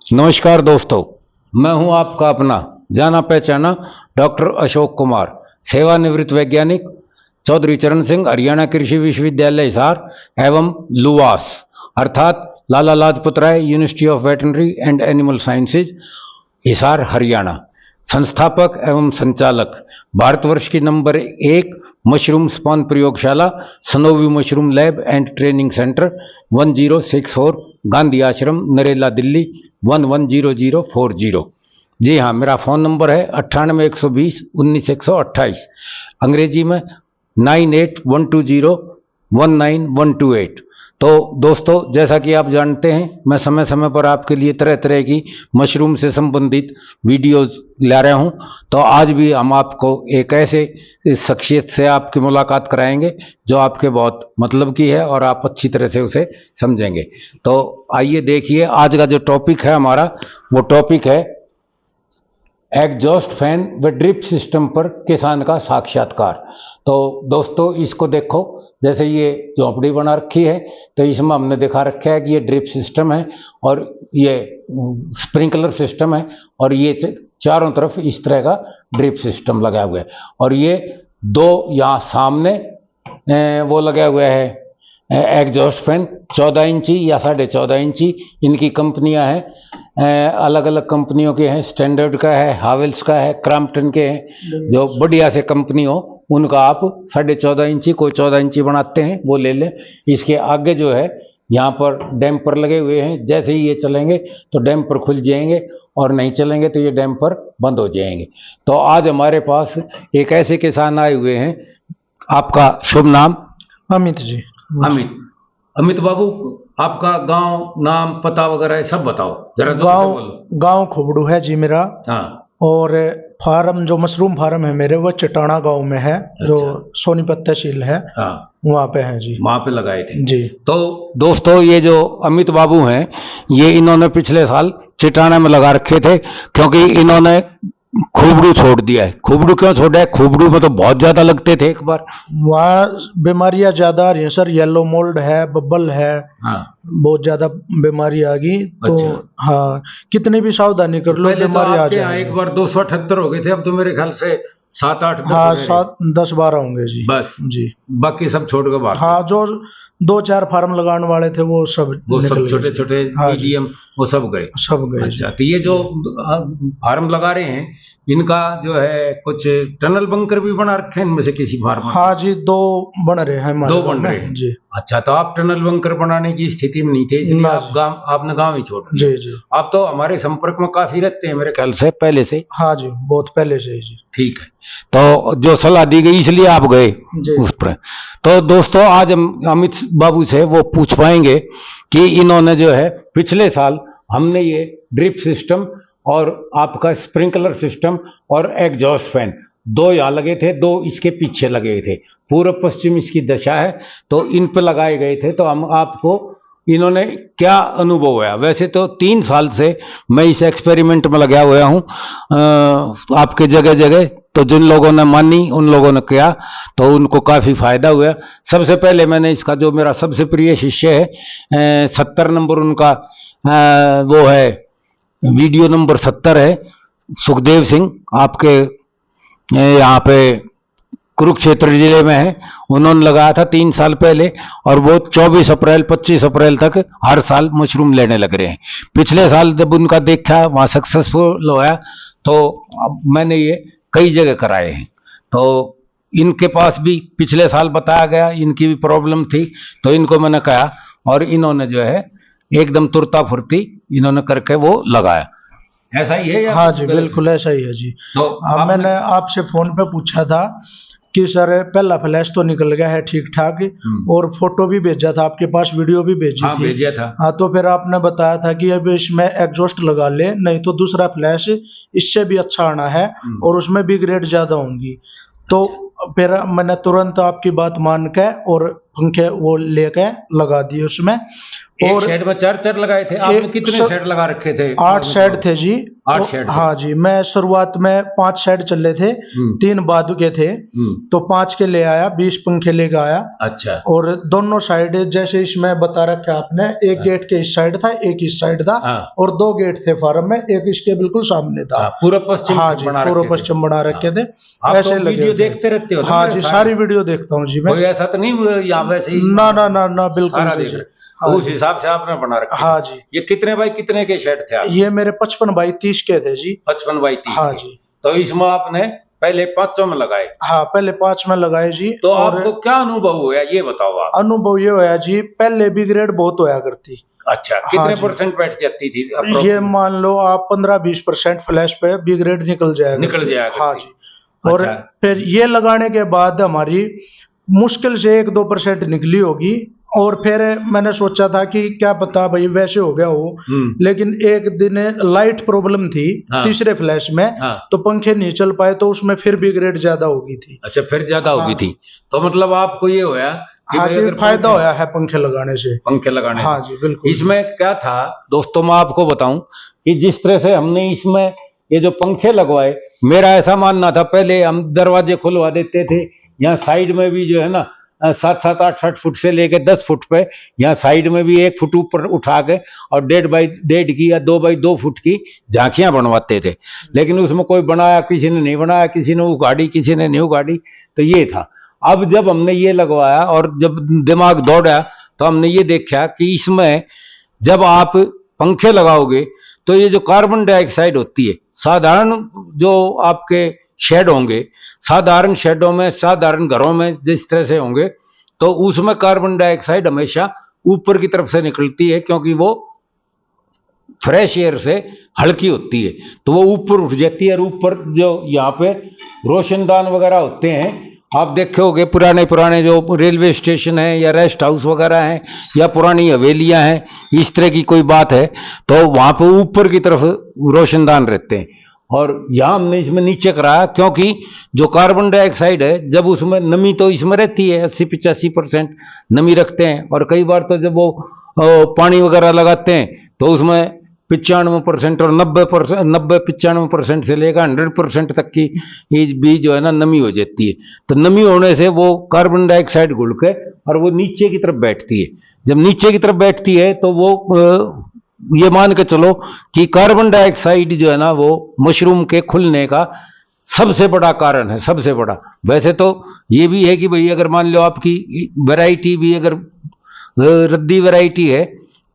नमस्कार दोस्तों, मैं हूं आपका अपना जाना पहचाना डॉक्टर अशोक कुमार, सेवानिवृत्त वैज्ञानिक, चौधरी चरण सिंह हरियाणा कृषि विश्वविद्यालय हिसार एवं लुवास अर्थात Lala Lajpat Rai university of veterinary and animal sciences Hisar Haryana, संस्थापक एवं संचालक, भारतवर्ष की नंबर 1 मशरूम स्पॉन प्रयोगशाला Sanovi mushroom lab and training centre 1064 Gandhi Ashram Narela Delhi 110040। जी हाँ, मेरा फ़ोन नंबर है 9812019128, अंग्रेजी में 9812019128। तो दोस्तों, जैसा कि आप जानते हैं, मैं समय समय पर आपके लिए तरह तरह की मशरूम से संबंधित वीडियोस ला रहा हूं। तो आज भी हम आपको एक ऐसे शख्सियत से आपकी मुलाकात कराएंगे जो आपके बहुत मतलब की है और आप अच्छी तरह से उसे समझेंगे। तो आइए देखिए, आज का जो टॉपिक है हमारा, वो टॉपिक है एग्जॉस्ट फैन व ड्रिप सिस्टम पर किसान का साक्षात्कार। तो दोस्तों, इसको देखो, जैसे ये झोंपड़ी बना रखी है, तो इसमें हमने दिखा रखा है कि ये ड्रिप सिस्टम है और ये स्प्रिंकलर सिस्टम है और ये चारों तरफ इस तरह का ड्रिप सिस्टम लगा हुआ है। और ये दो यहाँ सामने वो लगा हुआ है एग्जॉस्ट फैन 14 इंची या 14.5 इंची। इनकी कंपनियां हैं, अलग अलग कंपनियों के हैं, स्टैंडर्ड का है, हावेल्स का है, क्रॉम्पटन के हैं। जो बढ़िया से कंपनी हो उनका आप 14.5 इंची, कोई 14 इंची बनाते हैं वो ले लें। इसके आगे जो है यहाँ पर डैम्पर लगे हुए हैं, जैसे ही ये चलेंगे तो डैम्पर खुल जाएंगे और नहीं चलेंगे तो ये डैम्पर बंद हो जाएंगे। तो आज हमारे पास एक ऐसे किसान आए हुए हैं। आपका शुभ नाम? अमित जी। अमित बाबू, आपका गांव, नाम, पता वगैरह सब बताओ जरा। गांव खुबड़ू है जी मेरा। हाँ। और फार्म, जो मशरूम फार्म है मेरे, वो चटाना गांव में है। अच्छा। जो सोनीपत तहसील है। हाँ। वहाँ पे है जी, वहाँ पे लगाए थे जी। तो दोस्तों, ये जो अमित बाबू हैं, ये इन्होंने पिछले साल चिटाना में लगा रखे थे, क्योंकि इन्होंने खुबड़ू छोड़ दिया है। खुबड़ू क्यों छोड़ा है? खुबड़ू में तो बहुत ज्यादा लगते थे एक बार। वहाँ बीमारियां ज्यादा आ रही है सर, येलो मोल्ड है, बब्बल है। हाँ। बहुत ज्यादा बीमारी आ गई। तो अच्छा। हाँ, कितनी भी सावधानी कर लो बीमारी आ जाए। एक बार 278 हो गए थे, अब तो मेरे ख्याल से 7-8। हाँ, 7-10-12 होंगे जी। बस जी, बाकी सब छोड़ के बाहर। हाँ, जो 2-4 फार्म लगाने वाले थे वो सब छोटे छोटे मीडियम वो सब गए। अच्छा, तो ये जो फार्म लगा रहे हैं, इनका जो है कुछ टनल बंकर भी बना रखे हैं इनमें से किसी फार्म में? हाँ जी, 2 बन रहे हैं। 2 बन रहे हैं जी। अच्छा, तो आप टनल बंकर बनाने की स्थिति में नहीं थे, इसलिए आपने गांव ही छोड़ दिया। जी जी। आप तो हमारे संपर्क में काफी रहते हैं मेरे ख्याल से पहले से। हाँ जी, बहुत पहले से जी। ठीक है, तो जो सलाह दी गई इसलिए आप गए उस पर। तो दोस्तों, आज हम अमित बाबू से वो पूछ पाएंगे कि इन्होंने जो है पिछले साल हमने ये ड्रिप सिस्टम और आपका स्प्रिंकलर सिस्टम और एग्जॉस्ट फैन 2 यहाँ लगे थे, 2 इसके पीछे लगे थे, पूर्व पश्चिम इसकी दशा है, तो इन पर लगाए गए थे। तो हम आपको इन्होंने क्या अनुभव हुआ? वैसे तो 3 साल से मैं इस एक्सपेरिमेंट में लगा हुआ हूँ आपके जगह जगह। तो जिन लोगों ने मानी, उन लोगों ने किया, तो उनको काफ़ी फायदा हुआ। सबसे पहले मैंने इसका, जो मेरा सबसे प्रिय शिष्य है, 70 नंबर उनका वो है, वीडियो नंबर 70 है, सुखदेव सिंह, आपके यहाँ पे कुरुक्षेत्र जिले में है। उन्होंने लगाया था 3 साल पहले और वो 24 अप्रैल 25 अप्रैल तक हर साल मशरूम लेने लग रहे हैं। पिछले साल जब उनका देखा वहाँ सक्सेसफुल हुआ, तो अब मैंने ये कई जगह कराए हैं। तो इनके पास भी पिछले साल बताया गया, इनकी भी प्रॉब्लम थी, तो इनको मैंने कहा और इन्होंने जो है एकदम तुरता फुर्ती इन्होंने करके वो लगाया। ऐसा ही है या? हाँ जी, बिल्कुल ऐसा ही है जी। तो मैंने आपसे फोन पे पूछा था कि सर, पहला फ्लैश तो निकल गया है ठीक ठाक, और फोटो भी भेजा था आपके पास, वीडियो भी भेजी थी। भेजा था। हाँ, तो फिर आपने बताया था कि अब इसमें एग्जॉस्ट लगा ले, नहीं तो दूसरा फ्लैश इससे भी अच्छा आना है और उसमें भी ग्रेड ज्यादा होंगी। तो फिर मैंने तुरंत आपकी बात मान के और पंखे वो लेके लगा दिए उसमें। और शेड में 4 लगाए थे आपने? कितने शेड लगा रखे थे? 8 शेड थे जी। 8 शेड थे। हाँ जी, मैं शुरुआत में 5 शेड चले थे, 3 बादू के थे, तो 5 के ले आया, 20 पंखे लेके आया। अच्छा। और दोनों साइड जैसे इसमें बता रखा आपने, एक गेट के इस साइड था, एक इस साइड था, और 2 गेट थे फार्म में, एक इसके बिल्कुल सामने था। पूर्व पश्चिम। हाँ जी, पूर्व पश्चिम बना रखे थे। ऐसे वीडियो देखते रहते हो? हाँ जी, सारी वीडियो देखता हूँ जी मैं। कोई ऐसा तो नहीं यहाँ वैसे ही? ना ना ना ना, बिल्कुल। तो उस हिसाब से आपने बना रखा? हाँ जी। ये कितने बाई कितने के शेड थे आप? ये मेरे 55 बाई 30 के थे जी। 55 बाई 30? हाँ जी। तो इसमें आपने पहले 5 में लगाए? हाँ, पहले 5 में लगाए जी। तो आपको क्या अनुभव हुआ ये बताओ आप? अनुभव ये हुआ जी, पहले बी ग्रेड बहुत होया करती। अच्छा, कितने % बैठ जाती थी? ये मान लो आप 15-20% फ्लैश पे बी ग्रेड निकल जाएगा। हाँ जी। और फिर ये लगाने के बाद हमारी मुश्किल से 1-2% निकली होगी। और फिर मैंने सोचा था कि क्या पता भाई वैसे हो गया हो, लेकिन एक दिन लाइट प्रॉब्लम थी। हाँ। तीसरे फ्लैश में। हाँ। तो पंखे नहीं चल पाए, तो उसमें फिर भी ग्रेड ज्यादा होगी थी। अच्छा, फिर ज्यादा होगी थी। तो मतलब आपको ये होया कि हाँ, अगर फायदा होया है पंखे लगाने से। हाँ जी, बिल्कुल। इसमें क्या था दोस्तों, मैं आपको बताऊं कि जिस तरह से हमने इसमें ये जो पंखे लगवाए, मेरा ऐसा मानना था, पहले हम दरवाजे खुलवा देते थे, यहाँ साइड में भी जो है ना 7-7, 8 फुट से लेके 10 फुट पे, यहाँ साइड में भी 1 फुट ऊपर उठा के और 1.5 बाई 1.5 की या 2 बाई 2 फुट की झांकियां बनवाते थे। लेकिन उसमें कोई बनाया, किसी ने नहीं बनाया, किसी ने उगाड़ी, किसी ने नहीं उगाड़ी। तो ये था। अब जब हमने ये लगवाया और जब दिमाग दौड़ा, तो हमने ये देखा कि इसमें जब आप पंखे लगाओगे तो ये जो कार्बन डाइऑक्साइड होती है, साधारण जो आपके शेड होंगे, साधारण शेडों में, साधारण घरों में जिस तरह से होंगे, तो उसमें कार्बन डाइऑक्साइड हमेशा ऊपर की तरफ से निकलती है, क्योंकि वो फ्रेश एयर से हल्की होती है, तो वो ऊपर उठ जाती है। और ऊपर जो यहाँ पे रोशनदान वगैरह होते हैं, आप देखे होंगे पुराने जो रेलवे स्टेशन है या रेस्ट हाउस वगैरह हैं या पुरानी हवेलियां हैं, इस तरह की कोई बात है, तो वहां पे ऊपर की तरफ रोशनदान रहते हैं। और यहाँ हमने इसमें नीचे कराया, क्योंकि जो कार्बन डाइऑक्साइड है, जब उसमें नमी तो इसमें रहती है, 80-85% नमी रखते हैं। और कई बार तो जब वो पानी वगैरह लगाते हैं तो उसमें 95% और 90-95% से लेकर 100% तक की भी जो है ना नमी हो जाती है। तो नमी होने से वो कार्बन डाइऑक्साइड घुल के और वो नीचे की तरफ बैठती है। जब नीचे की तरफ बैठती है तो वो ये मान के चलो कि कार्बन डाइऑक्साइड जो है ना वो मशरूम के खुलने का सबसे बड़ा कारण है, सबसे बड़ा। वैसे तो ये भी है कि भाई अगर मान लो आपकी वैरायटी भी अगर रद्दी वैरायटी है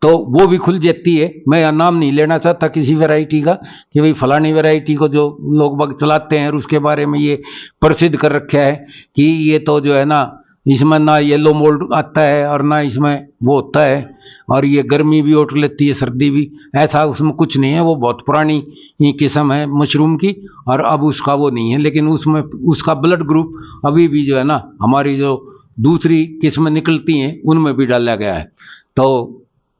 तो वो भी खुल जाती है। मैं यहाँ नाम नहीं लेना चाहता किसी वैरायटी का कि भाई फलानी वैरायटी को जो लोग बाग चलाते हैं और उसके बारे में ये प्रसिद्ध कर रखा है कि ये तो जो है ना इसमें ना येलो मोल्ड आता है और ना इसमें वो होता है, और ये गर्मी भी उठ लेती है, सर्दी भी। ऐसा उसमें कुछ नहीं है, वो बहुत पुरानी किस्म है मशरूम की, और अब उसका वो नहीं है। लेकिन उसमें उसका ब्लड ग्रुप अभी भी जो है ना हमारी जो दूसरी किस्में निकलती हैं उनमें भी डाला गया है। तो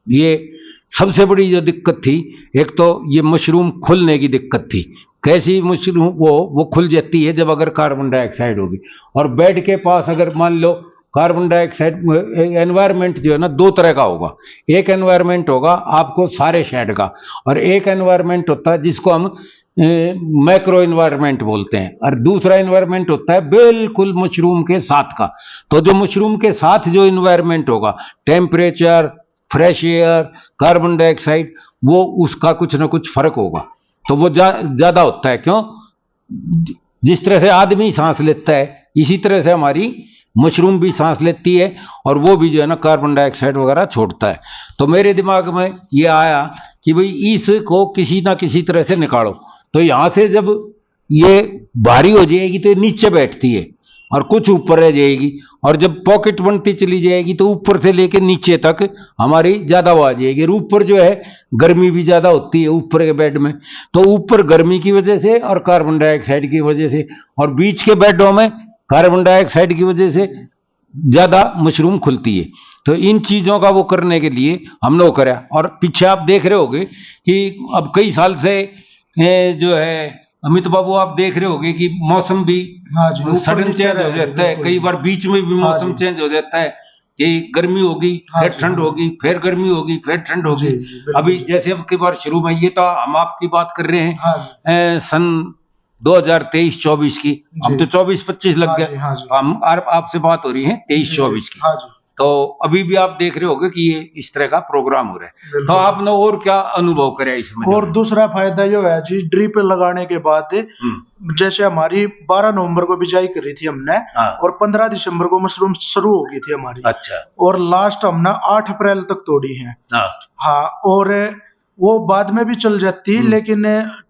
ये सबसे बड़ी जो दिक्कत थी, एक तो ये मशरूम खुलने की दिक्कत थी। कैसी मशरूम वो खुल जाती है जब अगर कार्बन डाइऑक्साइड होगी। और बेड के पास अगर मान लो कार्बन डाइऑक्साइड एनवायरनमेंट जो है ना 2 तरह का होगा। एक एनवायरनमेंट होगा आपको सारे शेड का, और एक एनवायरनमेंट होता है जिसको हम मैक्रो एनवायरनमेंट बोलते हैं, और दूसरा एनवायरनमेंट होता है बिल्कुल मशरूम के साथ का। तो जो मशरूम के साथ जो एनवायरनमेंट होगा, temperature, fresh air, carbon dioxide, वो उसका कुछ ना कुछ फर्क होगा। तो वो ज्यादा होता है। क्यों? जिस तरह से आदमी सांस लेता है इसी तरह से हमारी मशरूम भी सांस लेती है, और वो भी जो है ना कार्बन डाइऑक्साइड वगैरह छोड़ता है। तो मेरे दिमाग में ये आया कि भाई इसको किसी ना किसी तरह से निकालो। तो यहां से जब ये भारी हो जाएगी तो नीचे बैठती है और कुछ ऊपर रह जाएगी, और जब पॉकेट बनती चली जाएगी तो ऊपर से लेके नीचे तक हमारी ज्यादा वो आ जाएगी। और ऊपर जो है गर्मी भी ज्यादा होती है ऊपर के बेड में, तो ऊपर गर्मी की वजह से और कार्बन डाइऑक्साइड की वजह से, और बीच के बेडों में कार्बन डाइऑक्साइड की वजह से ज्यादा मशरूम खुलती है। तो इन चीजों का वो करने के लिए हमने वो करा। और पीछे आप देख रहे होगे कि अब कई साल से जो है अमित बाबू आप देख रहे होगे कि मौसम भी सडन चेंज हो जाता है, कई बार बीच में भी मौसम चेंज हो जाता है कि गर्मी होगी हाँ फिर जी, ठंड हाँ। होगी, फिर गर्मी होगी, फिर ठंड होगी। जी, जी, बिल्कुल अभी जी। जैसे अब की बार शुरू में ये तो हम आपकी बात कर रहे हैं हाँ जी, सन 2023-24 की, हम जी। तो 24-25 लग हाँ गया। जी, हाँ जी। हम आपसे बात हो रही है जी, जी। 23-24 की। हाँ जी, तो अभी भी आप देख रहे होगे कि ये इस तरह का प्रोग्राम हो रहा है। तो बिल्कुल जी। आपने और क्या अनुभव करे इसमें जो और है? दूसरा फायदा ये है जी, ड्रिप लगाने के बाद जैसे हमारी 12 नवंबर को बिजाई करी थी हमने, हाँ। और 15 दिसंबर को मशरूम शुरू हो गई थी हमारी, अच्छा। और लास्ट हमने 8 अप्रैल तक तोड़ी है। हाँ। हाँ, और वो बाद में भी चल जाती, लेकिन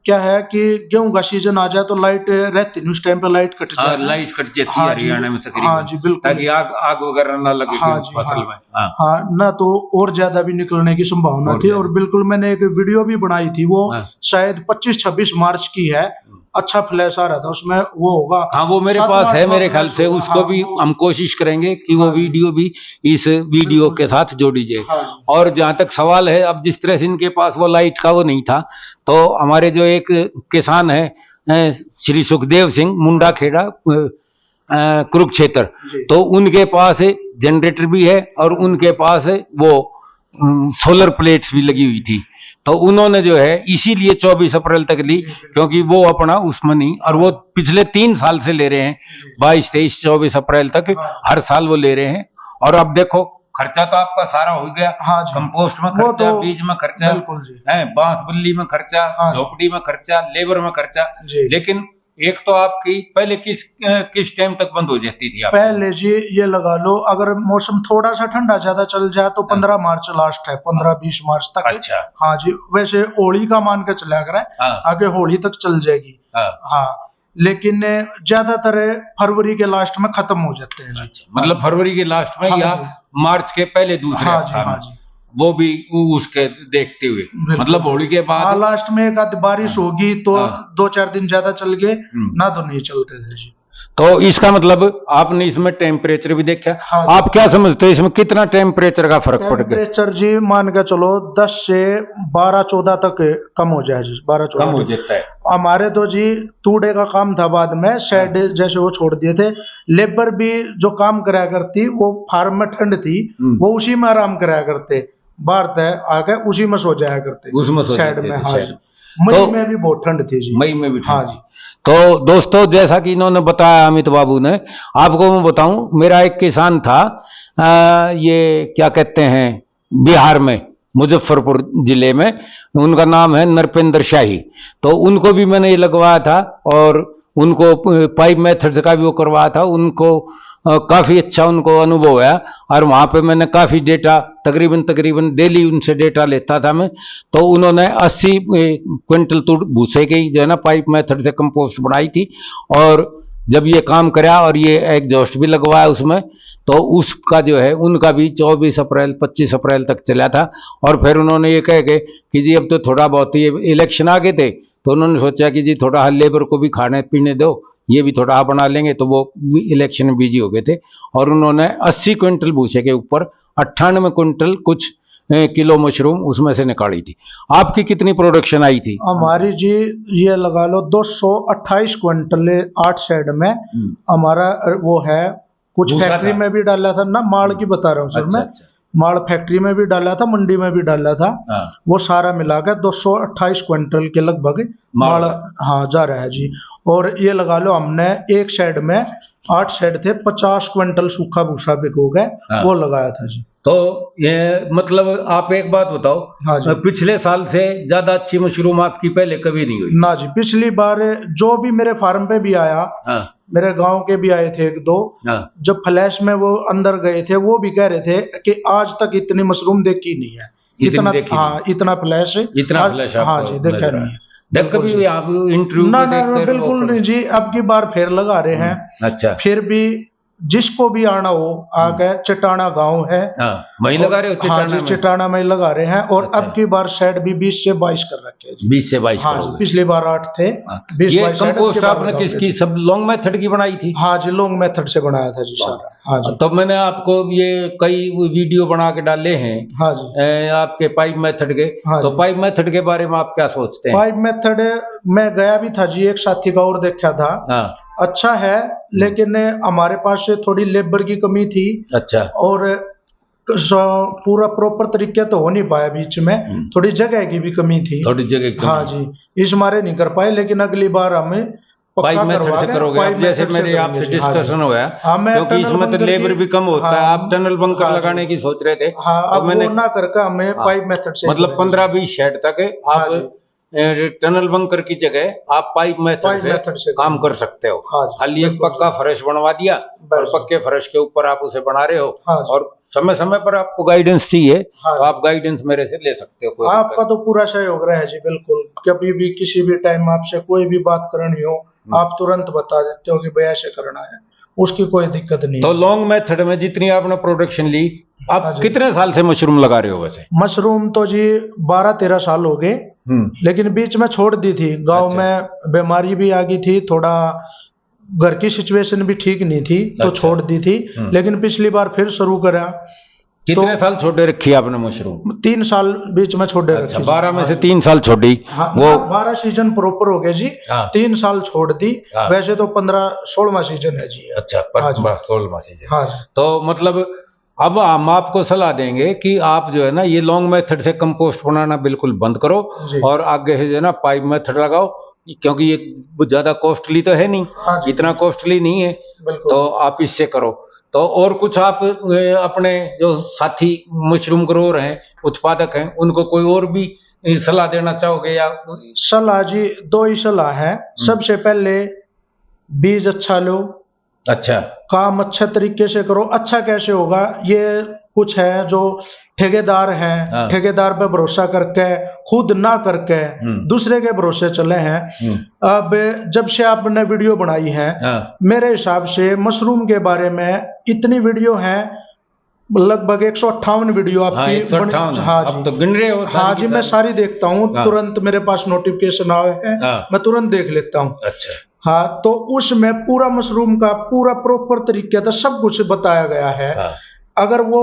क्या है कि गेहूं का सीजन आ जाए तो लाइट रहती नहीं, उस टाइम पे लाइट कट हाँ, जाए। लाइट कट जाती है हाँ जी, हरियाणा में हाँ तकरीबन, जी, बिल्कुल। ताकि आग आग वगैरह ना लगे हाँ जी, फसल हाँ। में। हाँ। हाँ, ना तो और ज्यादा भी निकलने की संभावना और थी। ज्यादा। और बिल्कुल मैंने एक वीडियो भी बनाई थी, वो हाँ। शायद 25-26 मार्च की है। अच्छा फ्लैश आ रहा था उसमें, वो होगा हाँ, वो मेरे 7वां पास है, मेरे ख्याल फ्लैश से होगा। उसको हाँ, भी वो हम कोशिश करेंगे कि वो हाँ जी, वीडियो भी इस वीडियो बिल्कुल के जी। साथ जोड़ी जाए। हाँ जी, और जहाँ तक सवाल है, अब जिस तरह से इनके पास वो लाइट का वो नहीं था, तो हमारे जो एक किसान है श्री सुखदेव सिंह मुंडा खेड़ा कुरुक्षेत्र, जी। तो उनके पास जनरेटर भी है और उनके पास वो सोलर प्लेट्स भी लगी हुई थी। तो उन्होंने जो है इसीलिए 24 अप्रैल तक ली, जी, बिल्कुल। क्योंकि वो अपना उसमें नहीं, और वो पिछले 3 साल से ले रहे हैं, जी। 22, 23, 24 अप्रैल तक हाँ। हर साल वो ले रहे हैं। और अब देखो खर्चा तो आपका सारा हो गया, हाँ जी। कंपोस्ट में वो खर्चा, तो बीज में खर्चा बिल्कुल जी। है, बांस बल्ली में खर्चा, हाँ जी। झोपड़ी में खर्चा, लेबर में खर्चा। जी। लेकिन एक तो आपकी पहले किस टाइम तक बंद हो जाती थी आपकी? पहले जी ये लगा लो, अगर मौसम थोड़ा सा ठंडा ज्यादा चल जाए तो 15 मार्च लास्ट है, 15-20 मार्च तक। अच्छा। हाँ जी, वैसे होली का मान के चला करें, हाँ। आगे होली तक चल जाएगी। हाँ। हाँ, लेकिन ज्यादातर फरवरी के लास्ट में खत्म हो जाते हैं जी। अच्छा, मतलब फरवरी के लास्ट में हाँ या जी। मार्च के पहले दूसरे हाँ जी, हफ्ता हाँ में, जी, वो भी उसके देखते हुए, बिल्कुल मतलब जी। होली के हाँ, बाद। लास्ट में एक आध बारिश होगी तो हाँ। 2-4 दिन ज्यादा चल गए, ना तो नहीं चलते थे जी। तो इसका मतलब आपने इसमें टेम्परेचर भी देखा। हाँ जी। आप क्या समझते हो इसमें कितना टेम्परेचर का फर्क पड़ गया? टेम्परेचर जी मान के चलो 10 से 12-14 तक कम हो जाए जी, 12-14 कम हो डिग्री। जाता है। हमारे तो जी तूड़े का काम था, बाद में शेड जैसे वो छोड़ दिए थे। लेबर भी जो काम कराया करती, वो फार्म में ठंड थी, वो उसी में आराम कराया करते, बाहर तय आके उसी में सो जाया करते, उसमें सो शेड जाते में। थे हाँ शेड जी, में। मई तो में भी बहुत ठंड थी जी। मई में भी हाँ ठंड जी। थी। तो दोस्तों, जैसा कि इन्होंने बताया अमित बाबू ने, आपको मैं बताऊं, मेरा एक किसान था, ये क्या कहते हैं, बिहार में मुजफ्फरपुर जिले में, उनका नाम है नरपेंद्र शाही। तो उनको भी मैंने ये लगवाया था और उनको पाइप मेथड का भी वो करवाया था। उनको काफ़ी अच्छा उनको अनुभव है, और वहाँ पे मैंने काफ़ी डेटा तकरीबन डेली उनसे डेटा लेता था मैं। तो उन्होंने 80 क्विंटल तो भूसे की जो है ना पाइप मेथड से कंपोस्ट बनाई थी, और जब ये काम करा और ये एग्जॉस्ट भी लगवाया उसमें, तो उसका जो है उनका भी 24 अप्रैल 25 अप्रैल तक चला था। और फिर उन्होंने ये कह के कि जी अब तो थोड़ा बहुत ही इलेक्शन आ गए थे, तो उन्होंने सोचा कि जी थोड़ा लेबर को भी खाने पीने दो, ये भी थोड़ा बना लेंगे। तो वो इलेक्शन में बिजी हो गए थे, और उन्होंने 80 क्विंटल भूसे के ऊपर 98 क्विंटल कुछ किलो मशरूम उसमें से निकाली थी। आपकी कितनी प्रोडक्शन आई थी? हमारी जी ये लगा लो 228 क्विंटल 8 शेड में हमारा वो है। कुछ दूसरा फैक्ट्री था। में भी डाला था ना, माल की बता रहा हूँ सर अच्छा, मैं। अच्छा। माल फैक्ट्री में भी डाला था, मंडी में भी डाला था। हाँ। वो सारा मिलाकर 228 क्विंटल के लगभग माल हाँ जा रहा है जी। और ये लगा लो हमने एक शेड में 8 शेड थे, 50 क्विंटल सूखा भूसा भिगो गए, हाँ। वो लगाया था जी। तो ये मतलब आप एक बात बताओ, हाँ जी। पिछले साल से ज्यादा अच्छी मशरूम आपकी पहले कभी नहीं हुई? ना जी, पिछली बार जो भी मेरे फार्म पे भी आया, हाँ। मेरे गांव के भी आए थे 1-2, हाँ। जब फ्लैश में वो अंदर गए थे, वो भी कह रहे थे कि आज तक इतनी मशरूम देखी नहीं है। इतना हाँ, इतना फ्लैश हाँ जी देखा नहीं है। देख कभी आप इंटरव्यू ना में ना देखते बिल्कुल नहीं जी, अब की बार फिर लगा रहे हैं। अच्छा। फिर भी जिसको भी आना हो आगे, चटाना गांव है। हाँ, वहीं लगा रहे हो? हाँ जी, चटाना में लगा रहे हैं। और अच्छा। अब की बार शेड भी 20 से 22 कर रखे हैं जी। 20 से 22 हाँ जी, पिछली बार 8 थे, 20-22 कंपोस्ट आपने किसकी सब लॉन्ग मेथड की बनाई थी? हाँ जी, लॉन्ग मेथड से बनाया था जी सारा। हाँ जी। तो मैंने आपको ये कई वीडियो बना के डाले हैं। हाँ जी। आपके पाइप मेथड के। हाँ तो जी। पाइप मेथड के बारे में आप क्या सोचते हैं? पाइप मेथड मैं गया भी था जी, एक साथी का और देखा था। हाँ। अच्छा है, लेकिन हमारे पास से थोड़ी लेबर की कमी थी। अच्छा। और पूरा प्रॉपर तरीके तो हो नहीं पाया, बीच में थोड़ी जगह की भी कमी थी, थोड़ी जगह की हाँ जी, इस मारे नहीं कर पाए, लेकिन अगली बार हमें पाइप पक्का मेथड करवा से के करोगे आप, पाइप जैसे मेथड से मेरे आपसे करेंगे जी। हाँ जी, डिस्कशन हुआ हाँ, मैं क्योंकि टनल इसमें तो बंकर लेबर की, भी कम होता है, हाँ आप टनल बंकर हाँ जी, लगाने की सोच रहे थे, हाँ, तो अब मैंने वो ना करके हमें हाँ, पाइप मेथड से ही मतलब करेंगे जी। 15-20 शेड तक हाँ आप जी, टनल बंकर की जगह आप पाइप मेथड पाइप से मेथड से काम करेंगे। कर सकते हो। हाँ जी, खाली एक बिल्कुल पक्का जी, फर्श बनवा दिया और बस जी, पक्के फर्श के ऊपर आप उसे बना रहे हो, हाँ जी, और समय समय पर आपको गाइडेंस चाहिए हाँ तो जी, आप गाइडेंस मेरे से ले सकते हो, कोई आपका दिक्कत तो पूरा सहयोग रहे जी, बिल्कुल, कभी भी किसी भी टाइम आपसे कोई भी बात करनी हो, नहीं। आप तुरंत बता देते हो कि भाई ऐसे करना है, उसकी कोई दिक्कत नहीं तो है। लॉन्ग मेथड में जितनी आपने प्रोडक्शन ली, हाँ आप जी, कितने साल से मशरूम लगा रहे हो वैसे? मशरूम तो जी 12-13 साल हो गए, लेकिन बीच में छोड़ दी थी, गांव अच्छा, में बीमारी भी आ गई थी, थोड़ा घर की सिचुएशन भी ठीक नहीं थी, तो अच्छा, छोड़ दी थी, लेकिन पिछली बार फिर शुरू करा, तो कितने साल छोड़े रखी आपने मशरूम? 3 साल बीच में छोड़े अच्छा, रखी जी। 12 में हाँ से जी, 3 साल छोड़ी हाँ, वो। 12 सीजन प्रॉपर हो गए जी, हाँ, 3 साल छोड़ दी, हाँ, वैसे तो 15-16वां सीजन है जी। अच्छा, हाँ जी, 16वां सीजन। हाँ जी, तो मतलब अब हम आपको सलाह देंगे कि आप जो है ना ये लॉन्ग मेथड से कंपोस्ट बनाना बिल्कुल बंद करो जी, और आगे से जो है ना पाइप मेथड लगाओ, क्योंकि ये ज्यादा कॉस्टली तो है नहीं, हाँ जी, इतना कॉस्टली नहीं है, बिल्कुल तो जी। आप इससे करो। तो और कुछ आप अपने जो साथी मशरूम ग्रोवर हैं, उत्पादक हैं, उनको कोई और भी सलाह देना चाहोगे या? सलाह जी 2 ही सलाह है, सबसे पहले बीज अच्छा लो, अच्छा, काम अच्छे तरीके से करो। अच्छा कैसे होगा, ये कुछ है जो ठेकेदार हैं, हाँ, ठेकेदार पे भरोसा करके खुद ना करके दूसरे के भरोसे चले हैं। अब जब से आपने वीडियो बनाई है, हाँ, मेरे हिसाब से मशरूम के बारे में इतनी वीडियो है, लगभग 158 वीडियो हाँ, आपकी 158 हाँ अब जी, तो गिन रहे हो हाँ सारी जी, की मैं सारी? सारी देखता हूँ, हाँ, तुरंत मेरे पास नोटिफिकेशन आए हैं, हाँ, मैं तुरंत देख लेता हूँ। अच्छा, हाँ, तो उसमें पूरा मशरूम का पूरा प्रॉपर तरीके से सब कुछ बताया गया है। हाँ, अगर वो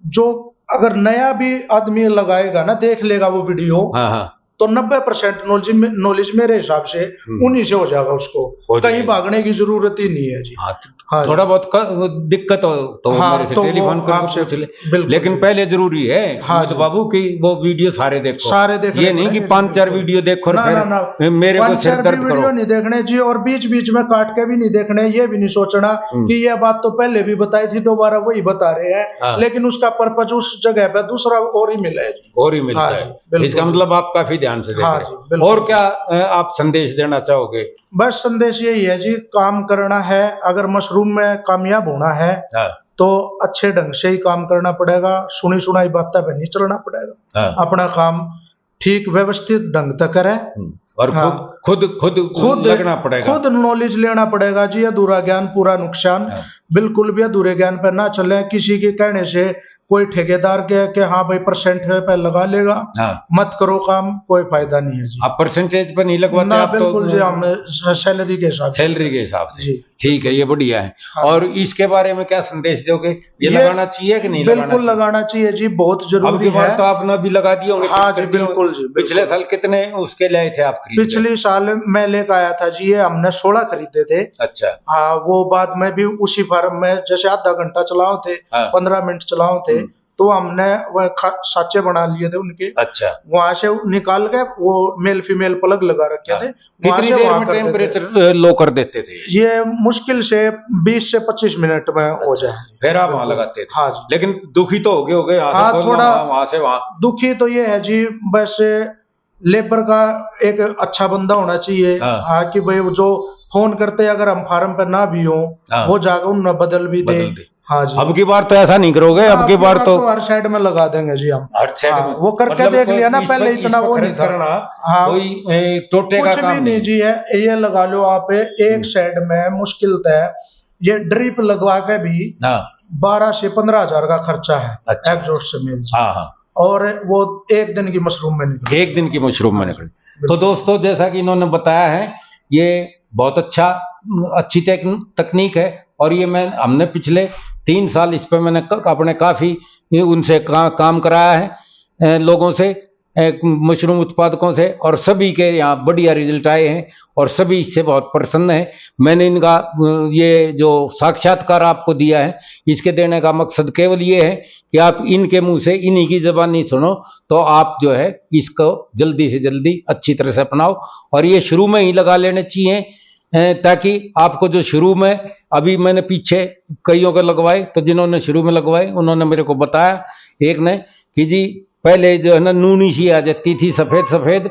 जो अगर नया भी आदमी लगाएगा ना, देख लेगा वो वीडियो, हाँ, हाँ, तो 90% नॉलेज मेरे हिसाब से उन्हीं से हो जाएगा, उसको हो कहीं जाएगा। भागने की जरूरत ही नहीं है जी। हाँ, हाँ जी, थोड़ा बहुत वो दिक्कत हो तो हाँ, मेरे से तो वो टेलीफोन करके आपसे पूछ ले, बिल्कुल लेकिन जी, पहले जरूरी है हाँ अमित जी, बाबू की वो वीडियो सारे देखो, सारे देखने ये नहीं कि पड़ेंगे जी, 5-4 बिल्कुल। वीडियो देखो और ना ना ना, फिर मेरे को 5-4 सिर भी दर्द वीडियो करो। नहीं देखने जी, और बीच बीच में काट के भी नहीं देखने, ये भी नहीं सोचना कि ये बात तो पहले भी बताई थी, दोबारा वही बता रहे हैं, हाँ, लेकिन उसका पर्पज उस जगह पे दूसरा और ही मिला है जी। और ही मिलता हाँ है, जी, बिल्कुल इसका जी। मतलब आप काफी ध्यान से देख हाँ रहे जी, हैं। बिल्कुल और जी। क्या आप संदेश देना चाहोगे? बस संदेश यही है जी, काम करना है, अगर मशरूम में कामयाब होना है हाँ, तो अच्छे ढंग से ही काम करना पड़ेगा, सुनी सुनाई बातें पे नहीं चलना पड़ेगा, हाँ, अपना काम ठीक व्यवस्थित ढंग तक करें, और हाँ, खुद खुद खुद लगना पड़ेगा। खुद नॉलेज लेना पड़ेगा जी, अधूरा ज्ञान पूरा नुकसान, हाँ, बिल्कुल भी अधूरे ज्ञान पर ना चले, किसी के कहने से कोई ठेकेदार के हाँ भाई परसेंट पे लगा लेगा, हाँ, मत करो काम, कोई फायदा नहीं है जी। आप परसेंटेज पर नहीं लगवाते, ना आप तो बिल्कुल जी, हम सैलरी के हिसाब से सैलरी के हिसाब से। जी, ठीक है, ये बढ़िया है। हाँ, और इसके बारे में क्या संदेश दोगे? ये लगाना चाहिए कि नहीं लगाना बिल्कुल चाहिए? लगाना चाहिए जी, बहुत अब जरूरी की बार है। तो आपने भी लगा दिए होंगे, हाँ फिट जी, कर दिए होंगे। बिल्कुल जी, बिल्कुल। पिछले साल कितने उसके लाए थे आप खरीद के? पिछले साल मैं लेकर आया था जी, ये हमने 16 खरीदे थे। अच्छा, हाँ, वो बाद में भी उसी फार्म में जैसे आधा घंटा चलाओ थे, हाँ, 15 मिनट चलाओ थे, तो हमने वह साचे बना लिए थे उनके, अच्छा, वहां से निकाल के वो मेल फीमेल प्लग लगा रखे हाँ। थे, वहां कितनी से देर वहां में करते थे। टेम्परेचर लो कर देते थे? ये मुश्किल से 20 से 25 मिनट में हो अच्छा, जाए। फिर आप वहां बिल्कुल। लगाते थे? हाँ जी, लेकिन दुखी तो हो गए यहाँ हाँ, से खोलना, थोड़ा वहां से वहां। दुखी तो ये है जी, बस लेबर का एक अच्छा बंदा होना चाहिए, हाँ, हाँ, कि भाई वो जो फोन करते अगर हम फार्म पे ना भी हो, हाँ, वो जाकर उन बदल भी दे। बदल दे। हाँ जी, अब की बार तो ऐसा नहीं करोगे, अब की बार तो हर साइड में लगा देंगे जी हम। हर साइड हाँ, में वो करके मतलब देख लिया ना, इस पहले पर इतना वो नहीं खर्च था। करना हाँ, कोई टोटे का कुछ भी काम नहीं जी है, ये लगा लो आप, एक साइड में मुश्किल है, ये ड्रिप लगवा के भी हाँ, 12 से 15 हजार का खर्चा है। अच्छा, एग्जॉस्ट से मिल जी। हाँ, हाँ, और वो एक दिन की मशरूम में निकली। एक दिन की मशरूम में निकली। तो बिल्कुल। दोस्तों, जैसा कि इन्होंने बताया है, ये बहुत अच्छी तकनीक है, और ये हमने पिछले 3 साल इस पे मैंने अपने काफी उनसे काम कराया है लोगों से, मशरूम उत्पादकों से, और सभी के यहाँ बढ़िया रिजल्ट आए हैं और सभी इससे बहुत प्रसन्न है। मैंने इनका ये जो साक्षात्कार आपको दिया है, इसके देने का मकसद केवल ये है कि आप इनके मुंह से इन्हीं की ज़बानी सुनो, तो आप जो है इसको जल्दी से जल्दी अच्छी तरह से अपनाओ, और ये शुरू में ही लगा लेने चाहिए, ताकि आपको जो शुरू में, अभी मैंने पीछे कईयों को लगवाए, तो जिन्होंने शुरू में लगवाए उन्होंने मेरे को बताया एक ने कि जी पहले जो है ना नूनी सी आ जाती थी सफ़ेद सफ़ेद,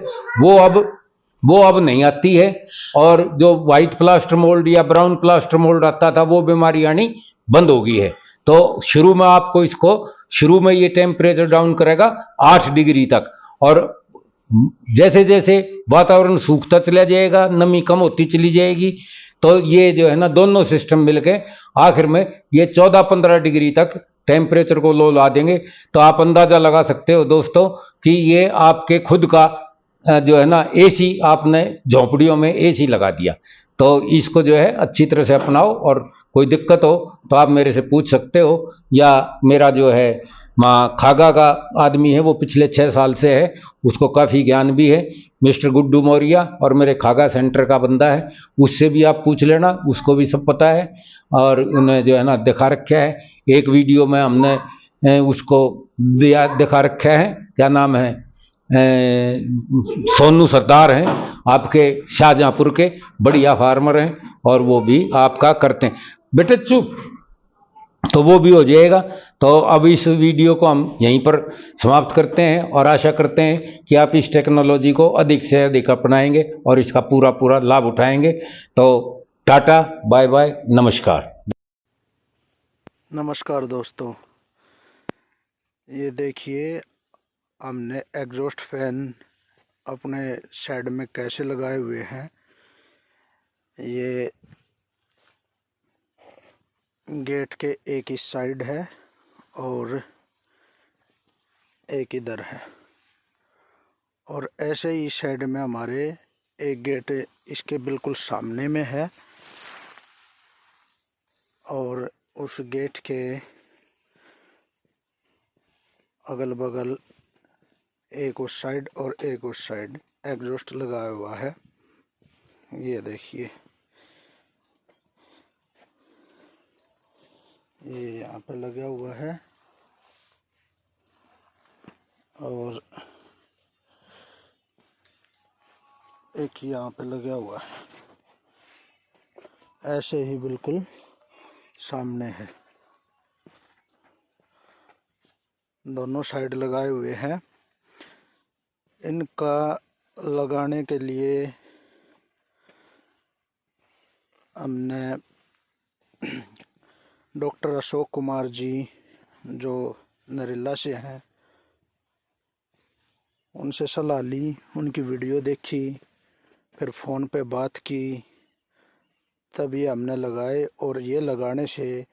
वो अब नहीं आती है, और जो वाइट प्लास्टर मोल्ड या ब्राउन प्लास्टर मोल्ड आता था वो बीमारी आनी बंद हो गई है। तो शुरू में आपको इसको, शुरू में ये टेम्परेचर डाउन करेगा 8 डिग्री तक, और जैसे जैसे वातावरण सूखता चला जाएगा, नमी कम होती चली जाएगी, तो ये जो है ना दोनों सिस्टम मिलके आखिर में ये 14-15 डिग्री तक टेम्परेचर को लो ला देंगे। तो आप अंदाज़ा लगा सकते हो दोस्तों कि ये आपके खुद का जो है ना एसी, आपने झोंपड़ियों में एसी लगा दिया। तो इसको जो है अच्छी तरह से अपनाओ, और कोई दिक्कत हो तो आप मेरे से पूछ सकते हो, या मेरा जो है माँ खागा का आदमी है, वो पिछले 6 साल से है, उसको काफ़ी ज्ञान भी है, मिस्टर गुड्डू मौर्या, और मेरे खागा सेंटर का बंदा है, उससे भी आप पूछ लेना, उसको भी सब पता है, और उन्हें जो है ना दिखा रखा है। एक वीडियो में हमने उसको दिखा रखा है, क्या नाम है, सोनू सरदार हैं आपके शाहजहाँपुर के, बढ़िया फार्मर हैं, और वो भी आपका करते हैं। बेटे चुप, तो वो भी हो जाएगा। तो अब इस वीडियो को हम यहीं पर समाप्त करते हैं, और आशा करते हैं कि आप इस टेक्नोलॉजी को अधिक से अधिक अपनाएंगे और इसका पूरा पूरा लाभ उठाएंगे। तो टाटा, बाय बाय, नमस्कार। नमस्कार दोस्तों, ये देखिए हमने एग्जॉस्ट फैन अपने शेड में कैसे लगाए हुए हैं। ये गेट के एक इस साइड है और एक इधर है, और ऐसे ही शेड में हमारे एक गेट इसके बिल्कुल सामने में है, और उस गेट के अगल बगल एक उस साइड और एक उस साइड एग्जॉस्ट लगाया हुआ है। ये देखिए, ये यहाँ पे लगा हुआ है, और एक यहाँ पे लगा हुआ है, ऐसे ही बिल्कुल सामने है, दोनों साइड लगाए हुए हैं। इनका लगाने के लिए हमने डॉक्टर अशोक कुमार जी जो नरेला से हैं, उनसे सलाह ली, उनकी वीडियो देखी, फिर फ़ोन पे बात की, तब ये हमने लगाए, और ये लगाने से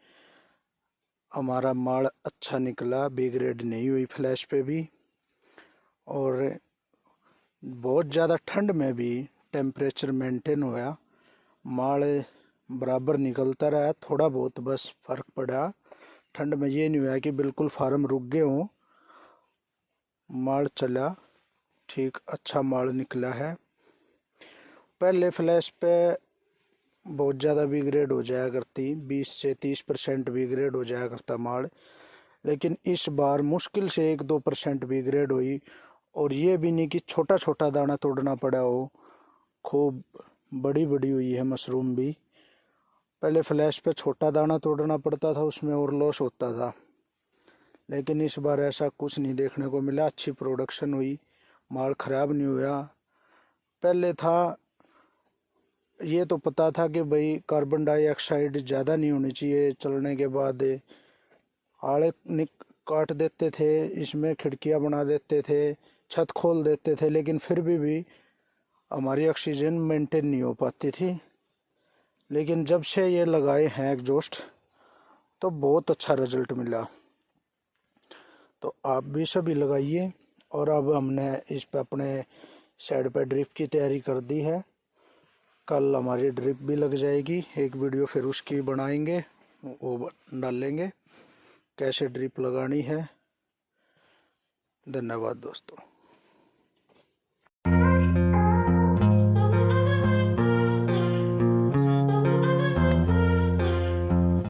हमारा माल अच्छा निकला, बी ग्रेड नहीं हुई फ्लैश पे भी, और बहुत ज़्यादा ठंड में भी टेम्परेचर मेंटेन हुआ, माल बराबर निकलता रहा। थोड़ा बहुत बस फ़र्क पड़ा, ठंड में ये नहीं हुआ कि बिल्कुल फार्म रुक गए हों, माल चला ठीक, अच्छा माल निकला है। पहले फ्लैश पे बहुत ज़्यादा बी ग्रेड हो जाया करती, 20 से 30% बी ग्रेड हो जाया करता माल, लेकिन इस बार मुश्किल से 1-2% बी ग्रेड हुई, और ये भी नहीं कि छोटा छोटा दाना तोड़ना पड़ा हो, खूब बड़ी बड़ी हुई है मशरूम भी। पहले फ्लैश पे छोटा दाना तोड़ना पड़ता था, उसमें और लॉस होता था, लेकिन इस बार ऐसा कुछ नहीं देखने को मिला, अच्छी प्रोडक्शन हुई, माल ख़राब नहीं हुआ। पहले था, ये तो पता था कि भाई कार्बन डाइऑक्साइड ज़्यादा नहीं होनी चाहिए, चलने के बाद आड़े काट देते थे, इसमें खिड़कियां बना देते थे, छत खोल देते थे, लेकिन फिर भी हमारी ऑक्सीजन मेंटेन नहीं हो पाती थी। लेकिन जब से ये लगाए हैं एग्जॉस्ट, तो बहुत अच्छा रिजल्ट मिला। तो आप भी सभी लगाइए, और अब हमने इस पे अपने साइड पे ड्रिप की तैयारी कर दी है, कल हमारी ड्रिप भी लग जाएगी, एक वीडियो फिर उसकी बनाएंगे, वो डालेंगे कैसे ड्रिप लगानी है। धन्यवाद दोस्तों।